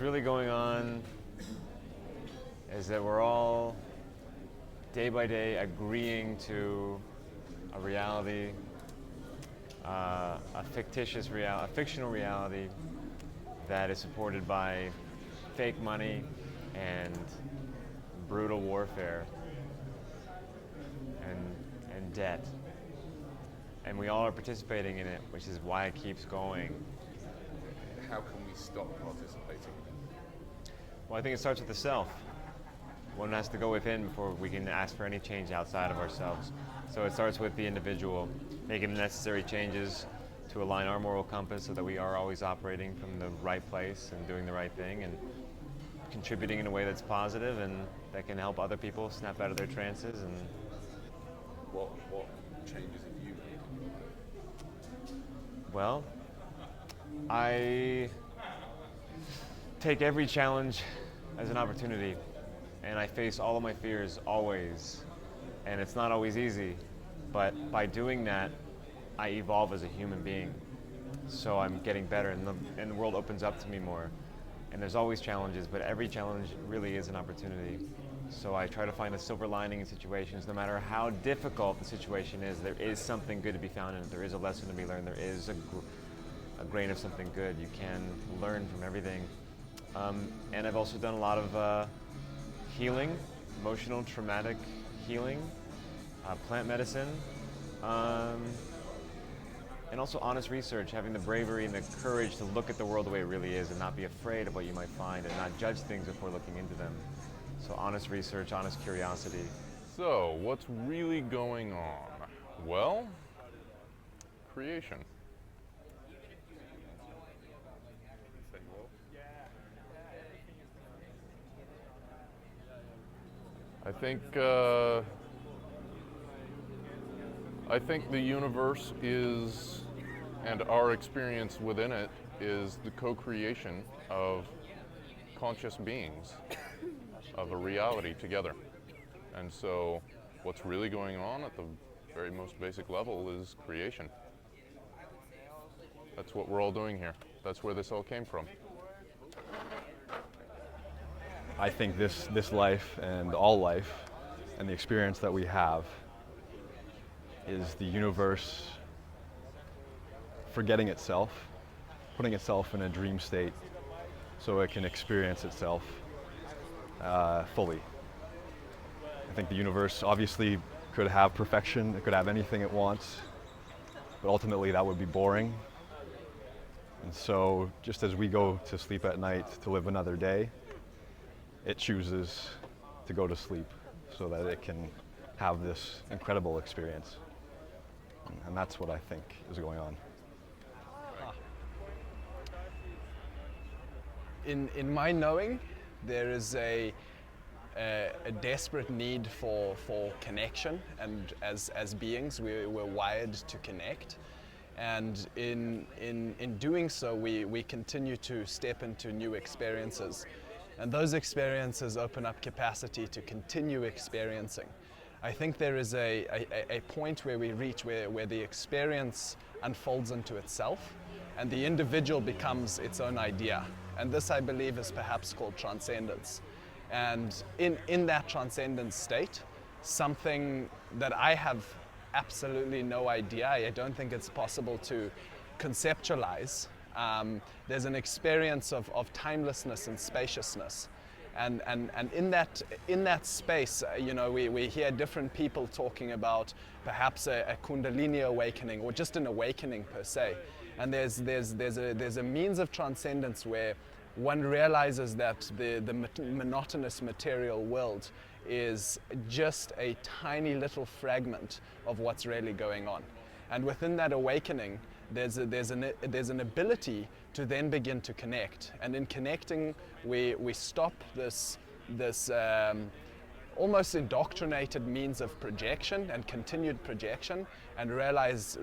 what's really going on is that we're all day by day agreeing to a reality, a fictional reality that is supported by fake money and brutal warfare and debt. And we all are participating in it, which is why it keeps going. How can we stop participating? Well, I think it starts with the self. One has to go within before we can ask for any change outside of ourselves. So it starts with the individual, making the necessary changes to align our moral compass so that we are always operating from the right place and doing the right thing and contributing in a way that's positive and that can help other people snap out of their trances. And What changes have you made? well, I take every challenge as an opportunity, and I face all of my fears always, and it's not always easy, but by doing that, I evolve as a human being. So I'm getting better, and the world opens up to me more. And there's always challenges, but every challenge really is an opportunity. So I try to find a silver lining in situations. No matter how difficult the situation is, there is something good to be found in it. There is a lesson to be learned. There is a grain of something good. You can learn from everything. And I've also done a lot of healing, emotional, traumatic healing, plant medicine, and also honest research, having the bravery and the courage to look at the world the way it really is and not be afraid of what you might find and not judge things before looking into them. So honest research, honest curiosity. So, what's really going on? Well, creation. I think the universe is, and our experience within it, is the co-creation of conscious beings, of a reality together. And so what's really going on at the very most basic level is creation. That's what we're all doing here. That's where this all came from. I think this life and all life and the experience that we have is the universe forgetting itself, putting itself in a dream state so it can experience itself fully. I think the universe obviously could have perfection, it could have anything it wants, but ultimately that would be boring. And so just as we go to sleep at night to live another day, it chooses to go to sleep so that it can have this incredible experience. And that's what I think is going on. In my knowing, there is a desperate need for connection, and as beings, we're wired to connect. And in doing so, we continue to step into new experiences. And those experiences open up capacity to continue experiencing. I think there is a point where we reach where the experience unfolds into itself and the individual becomes its own idea. And this, I believe, is perhaps called transcendence. And in that transcendence state, something that I have absolutely no idea, I don't think it's possible to conceptualize. There's an experience of timelessness and spaciousness. And in that space, we hear different people talking about perhaps a Kundalini awakening or just an awakening per se. And there's a means of transcendence where one realizes that the monotonous material world is just a tiny little fragment of what's really going on. And within that awakening, there's an ability to then begin to connect. And in connecting, we stop this almost indoctrinated means of projection and continued projection, and realize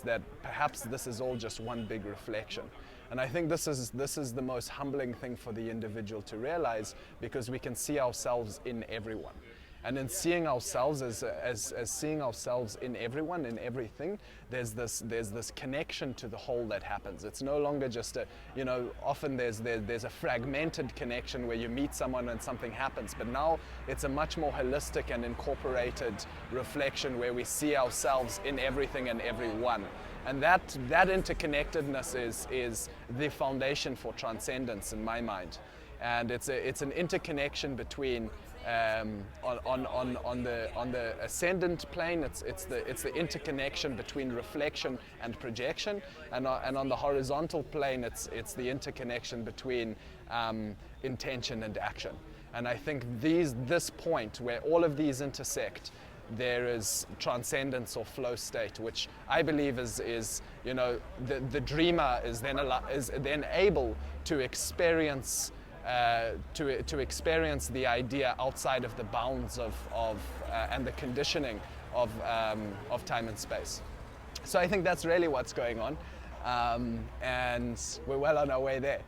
that perhaps this is all just one big reflection. And I think this is the most humbling thing for the individual to realize, because we can see ourselves in everyone. And in seeing ourselves as seeing ourselves in everyone, in everything, there's this connection to the whole that happens. It's no longer just a, you know, often there's a fragmented connection where you meet someone and something happens, but now it's a much more holistic and incorporated reflection where we see ourselves in everything and everyone. And that interconnectedness is the foundation for transcendence in my mind. And it's an interconnection between on the ascendant plane, it's the interconnection between reflection and projection, and on the horizontal plane, it's the interconnection between intention and action. And I think this point where all of these intersect, there is transcendence or flow state, which I believe is you know, the dreamer is then able to experience. To experience the idea outside of the bounds of and the conditioning of time and space. So I think that's really what's going on, and we're well on our way there.